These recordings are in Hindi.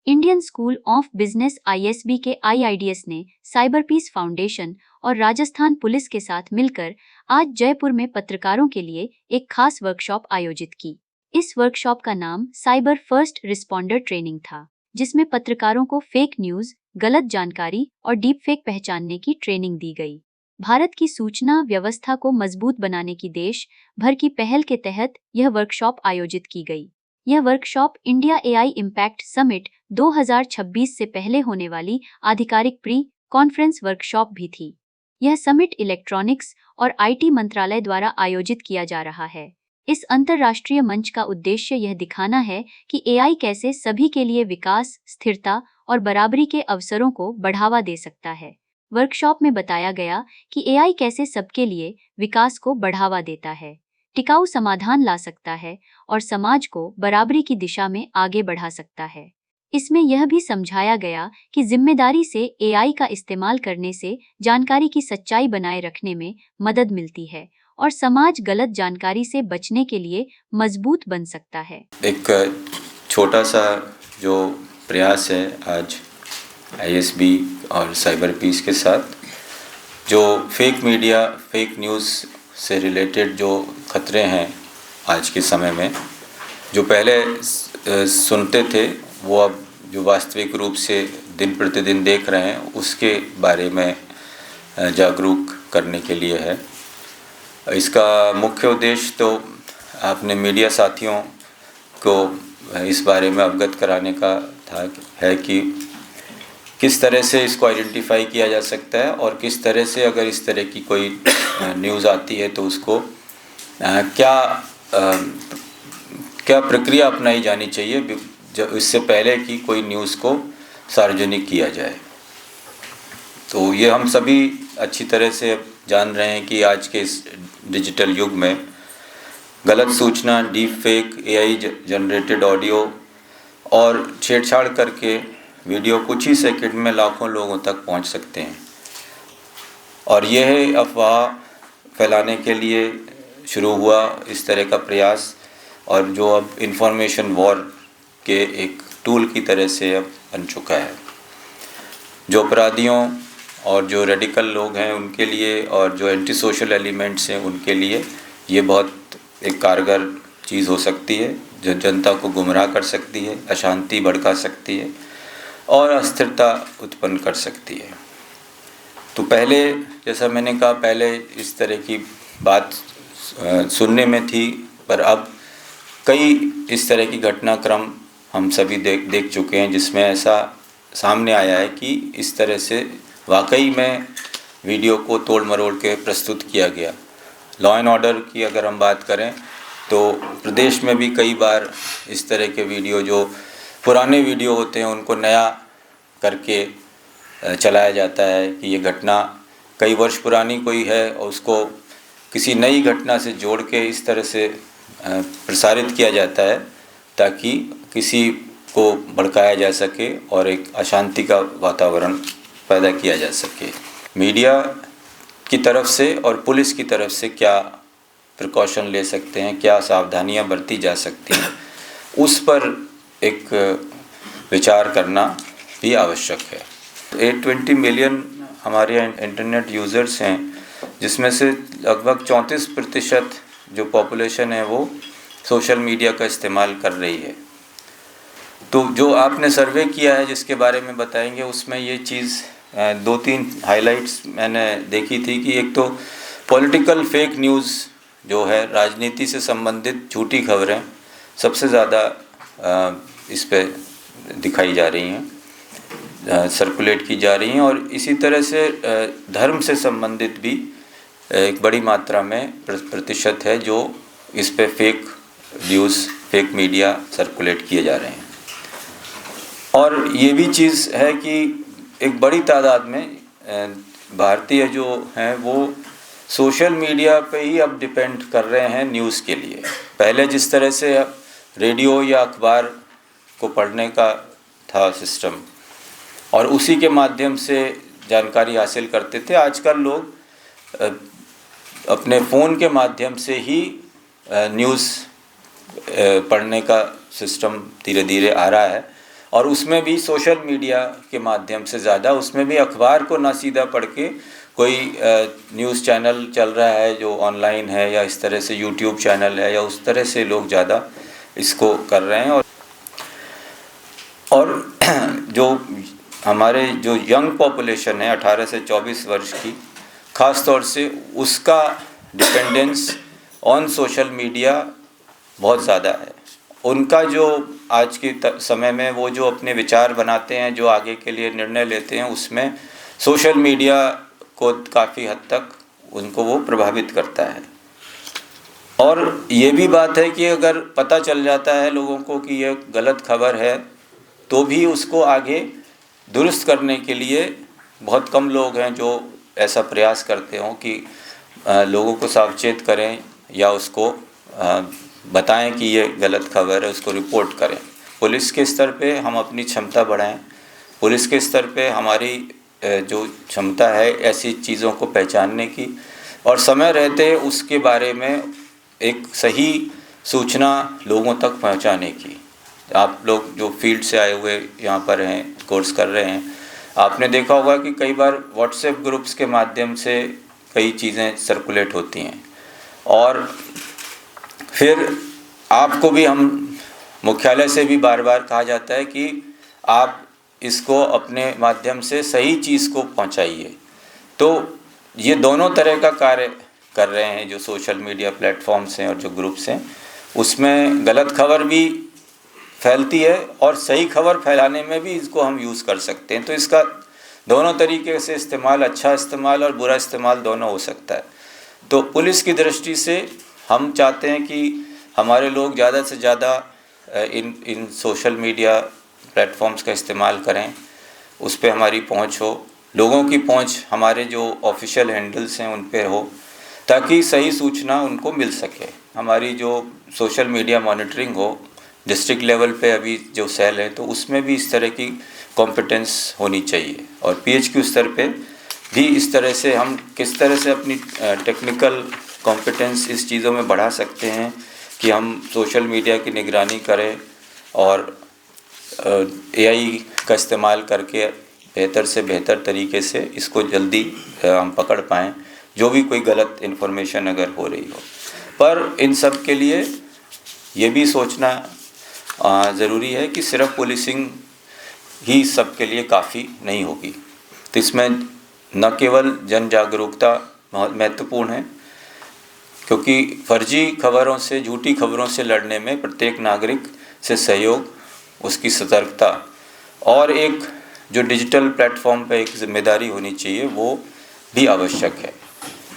Indian school of business ISB के IIDS ने साइबर पीस फाउंडेशन और राजस्थान पुलिस के साथ मिलकर आज जयपुर में पत्रकारों के लिए एक खास वर्कशॉप आयोजित की। इस वर्कशॉप का नाम साइबर फर्स्ट रिस्पॉन्डर ट्रेनिंग था, जिसमें पत्रकारों को फेक न्यूज, गलत जानकारी और डीप फेक पहचानने की ट्रेनिंग दी गई। भारत की सूचना व्यवस्था को मजबूत बनाने की देश भर की पहल के तहत यह वर्कशॉप आयोजित की गई। यह workshop India AI impact summit 2026 से पहले होने वाली आधिकारिक प्री कॉन्फ्रेंस वर्कशॉप भी थी। यह समिट इलेक्ट्रॉनिक्स और IT मंत्रालय द्वारा आयोजित किया जा रहा है। इस अंतर्राष्ट्रीय मंच का उद्देश्य यह दिखाना है कि AI कैसे सभी के लिए विकास, स्थिरता और बराबरी के अवसरों को बढ़ावा दे सकता है। वर्कशॉप में बताया गया कि AI कैसे सबके लिए विकास को बढ़ावा देता है, टिकाऊ समाधान ला सकता है और समाज को बराबरी की दिशा में आगे बढ़ा सकता है। इसमें यह भी समझाया गया कि जिम्मेदारी से AI का इस्तेमाल करने से जानकारी की सच्चाई बनाए रखने में मदद मिलती है और समाज गलत जानकारी से बचने के लिए मजबूत बन सकता है। एक छोटा सा जो प्रयास है आज ISB और साइबर पीस के साथ, जो फेक मीडिया, फेक न्यूज़ से रिलेटेड जो खतरे हैं आज के समय में, जो पहले सुनते थे वो अब जो वास्तविक रूप से दिन प्रतिदिन देख रहे हैं उसके बारे में जागरूक करने के लिए है। इसका मुख्य उद्देश्य तो अपने मीडिया साथियों को इस बारे में अवगत कराने का है कि किस तरह से इसको आइडेंटिफाई किया जा सकता है और किस तरह से अगर इस तरह की कोई न्यूज़ आती है तो उसको क्या प्रक्रिया अपनाई जानी चाहिए जब इससे पहले कि कोई न्यूज़ को सार्वजनिक किया जाए। तो ये हम सभी अच्छी तरह से जान रहे हैं कि आज के इस डिजिटल युग में गलत सूचना, deep fake, AI generated audio और छेड़छाड़ करके वीडियो कुछ ही सेकंड में लाखों लोगों तक पहुंच सकते हैं। और यह अफवाह फैलाने के लिए शुरू हुआ इस तरह का प्रयास, और जो अब इंफॉर्मेशन वॉर के एक टूल की तरह से अब बन चुका है। जो अपराधियों और जो रेडिकल लोग हैं उनके लिए और जो एंटी सोशल एलिमेंट्स हैं उनके लिए ये बहुत एक कारगर चीज़ हो सकती है, जो जनता को गुमराह कर सकती है, अशांति भड़का सकती है और अस्थिरता उत्पन्न कर सकती है। तो पहले, जैसा मैंने कहा, पहले इस तरह की बात सुनने में थी, पर अब कई इस तरह की घटनाक्रम हम सभी देख चुके हैं जिसमें ऐसा सामने आया है कि इस तरह से वाकई में वीडियो को तोड़ मरोड़ के प्रस्तुत किया गया। लॉ एंड ऑर्डर की अगर हम बात करें तो प्रदेश में भी कई बार इस तरह के वीडियो, जो पुराने वीडियो होते हैं, उनको नया करके चलाया जाता है कि ये घटना कई वर्ष पुरानी कोई है और उसको किसी नई घटना से जोड़ के इस तरह से प्रसारित किया जाता है ताकि किसी को भड़काया जा सके और एक अशांति का वातावरण पैदा किया जा सके। मीडिया की तरफ से और पुलिस की तरफ से क्या प्रिकॉशन ले सकते हैं, क्या सावधानियां बरती जा सकती हैं, उस पर एक विचार करना भी आवश्यक है। 820 मिलियन हमारे इंटरनेट यूज़र्स हैं, जिसमें से लगभग 34% जो पॉपुलेशन है वो सोशल मीडिया का इस्तेमाल कर रही है। तो जो आपने सर्वे किया है जिसके बारे में बताएंगे, उसमें ये चीज़ 2-3 हाइलाइट्स मैंने देखी थी कि एक तो पॉलिटिकल फेक न्यूज़ जो है, राजनीति से संबंधित झूठी खबरें सबसे ज़्यादा इस पे दिखाई जा रही हैं, सर्कुलेट की जा रही हैं, और इसी तरह से धर्म से संबंधित भी एक बड़ी मात्रा में प्रतिशत है जो इस पे fake news, fake media circulate किए जा रहे हैं। और ये भी चीज़ है कि एक बड़ी तादाद में भारतीय जो हैं वो सोशल मीडिया पे ही अब डिपेंड कर रहे हैं न्यूज़ के लिए। पहले जिस तरह से रेडियो या अखबार को पढ़ने का था सिस्टम और उसी के माध्यम से जानकारी हासिल करते थे, आजकल लोग अपने फ़ोन के माध्यम से ही न्यूज़ पढ़ने का सिस्टम धीरे धीरे आ रहा है। और उसमें भी सोशल मीडिया के माध्यम से ज़्यादा, उसमें भी अखबार को ना सीधा पढ़ के कोई न्यूज़ चैनल चल रहा है जो ऑनलाइन है, या इस तरह से यूट्यूब चैनल है, या उस तरह से लोग ज़्यादा इसको कर रहे हैं। और जो हमारे जो यंग पॉपुलेशन है 18 से 24 वर्ष की, ख़ास तौर से उसका डिपेंडेंस ऑन सोशल मीडिया बहुत ज़्यादा है। उनका जो आज के समय में वो जो अपने विचार बनाते हैं, जो आगे के लिए निर्णय लेते हैं, उसमें सोशल मीडिया को काफ़ी हद तक उनको वो प्रभावित करता है। और ये भी बात है कि अगर पता चल जाता है लोगों को कि ये गलत खबर है, तो भी उसको आगे दुरुस्त करने के लिए बहुत कम लोग हैं जो ऐसा प्रयास करते हों कि लोगों को सावचेत करें या उसको बताएं कि ये गलत खबर है, उसको रिपोर्ट करें। पुलिस के स्तर पे हम अपनी क्षमता बढ़ाएं। पुलिस के स्तर पे हमारी जो क्षमता है ऐसी चीज़ों को पहचानने की, और समय रहते उसके बारे में एक सही सूचना लोगों तक पहुंचाने की। आप लोग जो फील्ड से आए हुए यहाँ पर हैं, कोर्स कर रहे हैं, आपने देखा होगा कि कई बार व्हाट्सएप ग्रुप्स के माध्यम से कई चीज़ें सर्कुलेट होती हैं, और फिर आपको भी हम मुख्यालय से भी बार बार कहा जाता है कि आप इसको अपने माध्यम से सही चीज़ को पहुंचाइए। तो ये दोनों तरह का कार्य कर रहे हैं जो सोशल मीडिया प्लेटफॉर्म्स हैं और जो ग्रुप्स हैं। उसमें गलत खबर भी फैलती है और सही खबर फैलाने में भी इसको हम यूज़ कर सकते हैं। तो इसका दोनों तरीके से इस्तेमाल, अच्छा इस्तेमाल और बुरा इस्तेमाल दोनों हो सकता है। तो पुलिस की दृष्टि से हम चाहते हैं कि हमारे लोग ज़्यादा से ज़्यादा इन सोशल मीडिया प्लेटफॉर्म्स का इस्तेमाल करें, उस पर हमारी पहुंच हो, लोगों की पहुंच हमारे जो ऑफिशियल हैंडल्स हैं उन पर हो, ताकि सही सूचना उनको मिल सके। हमारी जो सोशल मीडिया मॉनिटरिंग हो, डिस्ट्रिक्ट लेवल पे अभी जो सेल है तो उसमें भी इस तरह की कॉम्पिटेंस होनी चाहिए, और पीएचक्यू स्तर पे भी इस तरह से हम किस तरह से अपनी टेक्निकल कॉम्पिटेंस इस चीज़ों में बढ़ा सकते हैं कि हम सोशल मीडिया की निगरानी करें और एआई का इस्तेमाल करके बेहतर से बेहतर तरीके से इसको जल्दी हम पकड़ पाएँ, जो भी कोई गलत इन्फॉर्मेशन अगर हो रही हो। पर इन सब के लिए ये भी सोचना ज़रूरी है कि सिर्फ पुलिसिंग ही सबके लिए काफ़ी नहीं होगी। तो इसमें न केवल जन जागरूकता बहुत महत्वपूर्ण है, क्योंकि फर्जी खबरों से, झूठी खबरों से लड़ने में प्रत्येक नागरिक से सहयोग, उसकी सतर्कता और एक जो डिजिटल प्लेटफॉर्म पे एक जिम्मेदारी होनी चाहिए वो भी आवश्यक है।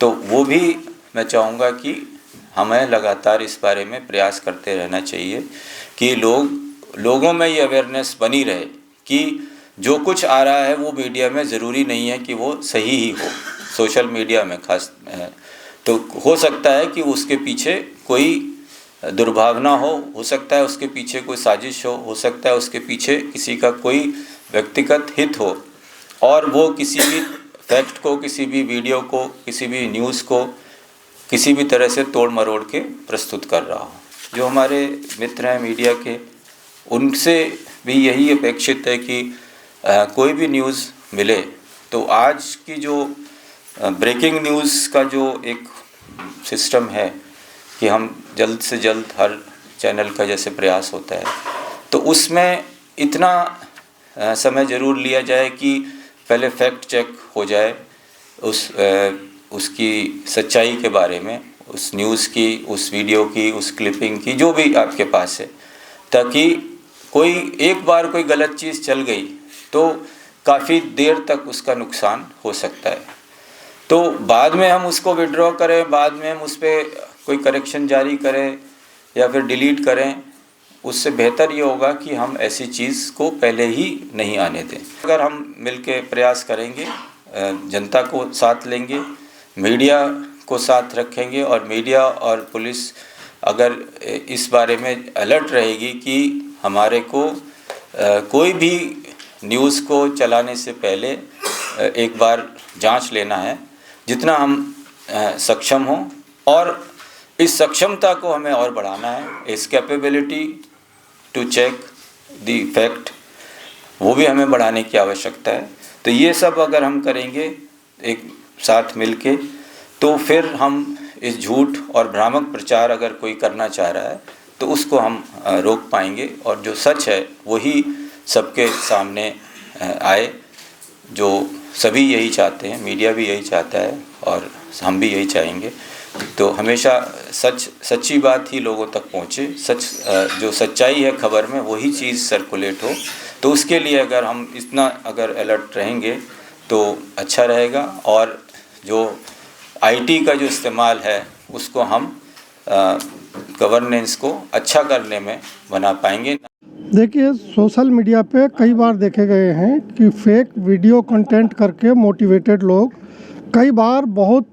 तो वो भी मैं चाहूँगा कि हमें लगातार इस बारे में प्रयास करते रहना चाहिए कि लोगों में ये अवेयरनेस बनी रहे कि जो कुछ आ रहा है वो मीडिया में ज़रूरी नहीं है कि वो सही ही हो। सोशल मीडिया में खास तो हो सकता है कि उसके पीछे कोई दुर्भावना हो सकता है उसके पीछे कोई साजिश हो सकता है उसके पीछे किसी का कोई व्यक्तिगत हित हो, और वो किसी भी फैक्ट को, किसी भी वीडियो को, किसी भी न्यूज़ को किसी भी तरह से तोड़ मरोड़ के प्रस्तुत कर रहा हो। जो हमारे मित्र हैं मीडिया के, उनसे भी यही अपेक्षित है कि कोई भी न्यूज़ मिले तो आज की जो ब्रेकिंग न्यूज़ का जो एक सिस्टम है कि हम जल्द से जल्द हर चैनल का जैसे प्रयास होता है, तो उसमें इतना समय ज़रूर लिया जाए कि पहले फैक्ट चेक हो जाए उसकी सच्चाई के बारे में, उस न्यूज़ की, उस वीडियो की, उस क्लिपिंग की, जो भी आपके पास है, ताकि कोई एक बार कोई गलत चीज़ चल गई तो काफ़ी देर तक उसका नुकसान हो सकता है। तो बाद में हम उसको विड्रॉ करें, बाद में हम उस पर कोई करेक्शन जारी करें या फिर डिलीट करें, उससे बेहतर ये होगा कि हम ऐसी चीज़ को पहले ही नहीं आने दें। अगर हम मिलके प्रयास करेंगे, जनता को साथ लेंगे, मीडिया को साथ रखेंगे, और मीडिया और पुलिस अगर इस बारे में अलर्ट रहेगी कि हमारे को कोई भी न्यूज़ को चलाने से पहले एक बार जांच लेना है, जितना हम सक्षम हों, और इस सक्षमता को हमें और बढ़ाना है, इस capability to check the fact वो भी हमें बढ़ाने की आवश्यकता है। तो ये सब अगर हम करेंगे एक साथ मिलके, तो फिर हम इस झूठ और भ्रामक प्रचार अगर कोई करना चाह रहा है तो उसको हम रोक पाएंगे, और जो सच है वही सबके सामने आए, जो सभी यही चाहते हैं, मीडिया भी यही चाहता है और हम भी यही चाहेंगे। तो हमेशा सच्ची बात ही लोगों तक पहुँचे, जो सच्चाई है खबर में वही चीज़ सर्कुलेट हो। तो उसके लिए अगर हम इतना अगर अलर्ट रहेंगे तो अच्छा रहेगा, और जो आईटी का जो इस्तेमाल है उसको हम गवर्नेंस को अच्छा करने में बना पाएंगे। देखिए, सोशल मीडिया पे कई बार देखे गए हैं कि फेक वीडियो कंटेंट करके मोटिवेटेड लोग कई बार बहुत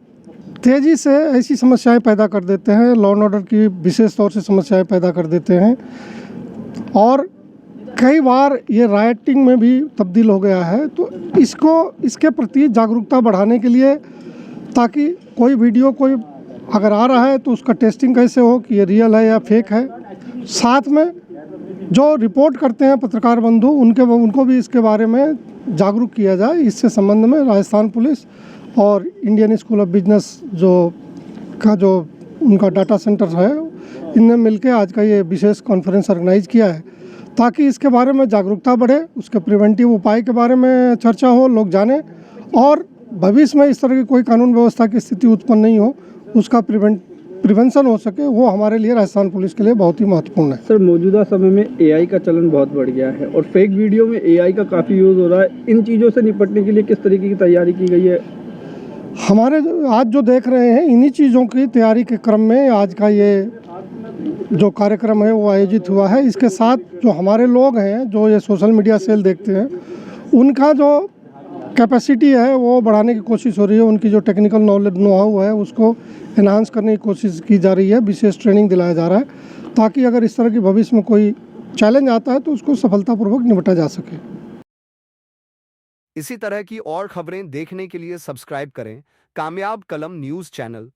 तेज़ी से ऐसी समस्याएं पैदा कर देते हैं, लॉ एंड ऑर्डर की विशेष तौर से समस्याएं पैदा कर देते हैं, और कई बार ये राइटिंग में भी तब्दील हो गया है। तो इसके प्रति जागरूकता बढ़ाने के लिए, ताकि कोई वीडियो कोई अगर आ रहा है तो उसका टेस्टिंग कैसे हो कि ये रियल है या फेक है, साथ में जो रिपोर्ट करते हैं पत्रकार बंधु उनको भी इसके बारे में जागरूक किया जाए। इससे संबंध में राजस्थान पुलिस और इंडियन स्कूल ऑफ बिजनेस जो उनका डाटा सेंटर है, इनने मिलकर आज का ये विशेष कॉन्फ्रेंस ऑर्गेनाइज किया है, ताकि इसके बारे में जागरूकता बढ़े, उसके प्रिवेंटिव उपाय के बारे में चर्चा हो, लोग जाने, और भविष्य में इस तरह की कोई कानून व्यवस्था की स्थिति उत्पन्न नहीं हो, उसका प्रिवेंशन हो सके, वो हमारे लिए राजस्थान पुलिस के लिए बहुत ही महत्वपूर्ण है। सर, मौजूदा समय में एआई का चलन बहुत बढ़ गया है और फेक वीडियो में एआई का काफ़ी यूज़ हो रहा है। इन चीज़ों से निपटने के लिए किस तरीके की तैयारी की गई है? हमारे आज जो देख रहे हैं, इन्हीं चीज़ों की तैयारी के क्रम में आज का ये जो कार्यक्रम है वो आयोजित हुआ है। इसके साथ जो हमारे लोग हैं जो ये सोशल मीडिया सेल देखते हैं, उनका जो कैपेसिटी है वो बढ़ाने की कोशिश हो रही है, उनकी जो टेक्निकल नॉलेज नो-हाउ है उसको एनहांस करने की कोशिश की जा रही है, विशेष ट्रेनिंग दिलाया जा रहा है, ताकि अगर इस तरह की भविष्य में कोई चैलेंज आता है तो उसको सफलतापूर्वक निपटा जा सके। इसी तरह की और खबरें देखने के लिए सब्सक्राइब करें कामयाब कलम न्यूज़ चैनल।